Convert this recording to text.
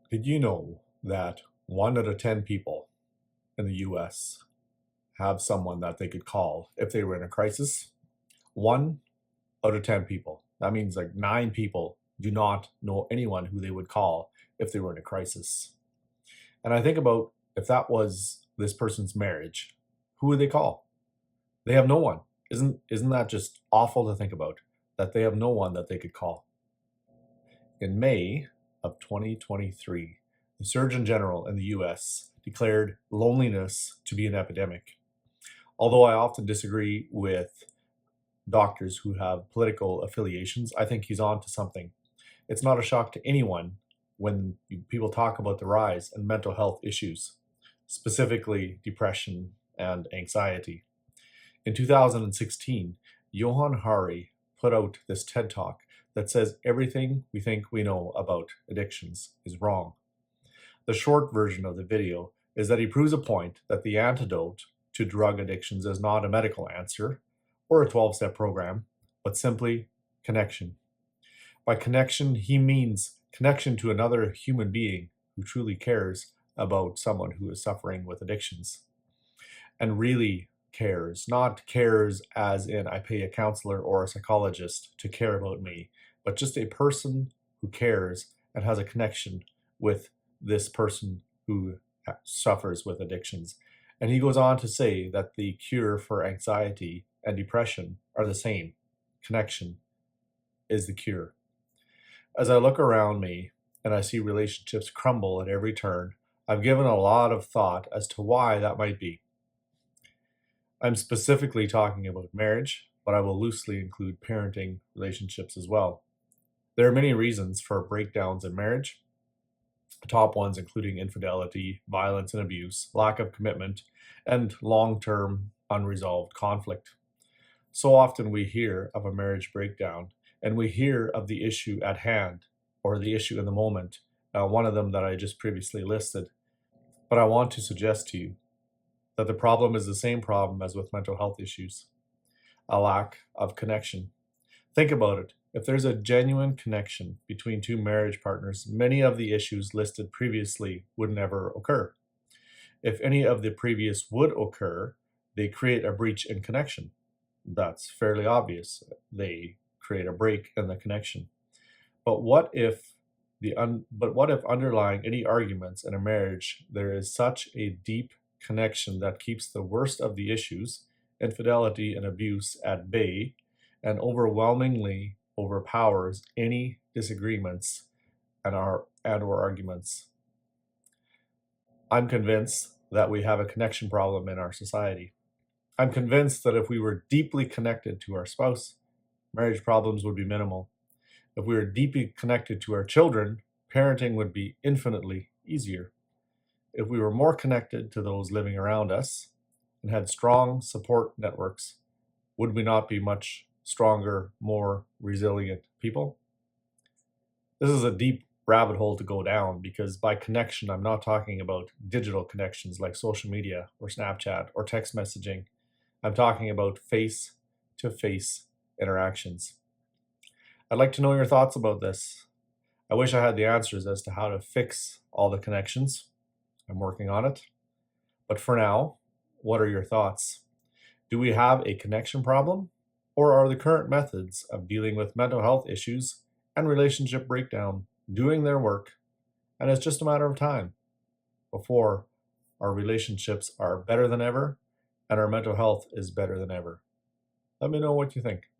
Did you know that 1 out of 10 people in the US have someone that they could call if they were in a crisis? 1 out of 10 people. That means like 9 people do not know anyone who they would call if they were in a crisis. And I think about if that was this person's marriage, who would they call? They have no one. Isn't that just awful to think about? That they have no one that they could call. In May of 2023, the Surgeon General in the US declared loneliness to be an epidemic. Although I often disagree with doctors who have political affiliations, I think he's on to something. It's not a shock to anyone when people talk about the rise in mental health issues, specifically depression and anxiety. In 2016, Johann Hari put out this TED Talk that says everything we think we know about addictions is wrong. The short version of the video is that he proves a point that the antidote to drug addictions is not a medical answer or a 12-step program, but simply connection. By connection, he means connection to another human being who truly cares about someone who is suffering with addictions and really cares, not cares as in I pay a counselor or a psychologist to care about me, but just a person who cares and has a connection with this person who suffers with addictions. And he goes on to say that the cure for anxiety and depression are the same. Connection is the cure. As I look around me and I see relationships crumble at every turn, I've given a lot of thought as to why that might be. I'm specifically talking about marriage, but I will loosely include parenting relationships as well. There are many reasons for breakdowns in marriage. The top ones including infidelity, violence and abuse, lack of commitment, and long-term unresolved conflict. So often we hear of a marriage breakdown, and we hear of the issue at hand, or the issue in the moment, one of them that I just previously listed. But I want to suggest to you that the problem is the same problem as with mental health issues, a lack of connection. Think about it. If there's a genuine connection between two marriage partners, many of the issues listed previously would never occur. If any of the previous would occur, they create a breach in connection. That's fairly obvious. They create a break in the connection. But what if underlying any arguments in a marriage, there is such a deep connection that keeps the worst of the issues, infidelity and abuse, at bay, and overwhelmingly overpowers any disagreements or arguments? I'm convinced that we have a connection problem in our society. I'm convinced that if we were deeply connected to our spouse, marriage problems would be minimal. If we were deeply connected to our children, parenting would be infinitely easier. If we were more connected to those living around us and had strong support networks, would we not be much stronger, more resilient people? This is a deep rabbit hole to go down because by connection, I'm not talking about digital connections like social media or Snapchat or text messaging. I'm talking about face-to-face interactions. I'd like to know your thoughts about this. I wish I had the answers as to how to fix all the connections. I'm working on it. But for now, what are your thoughts? Do we have a connection problem? Or are the current methods of dealing with mental health issues and relationship breakdown doing their work, and it's just a matter of time before our relationships are better than ever and our mental health is better than ever? Let me know what you think.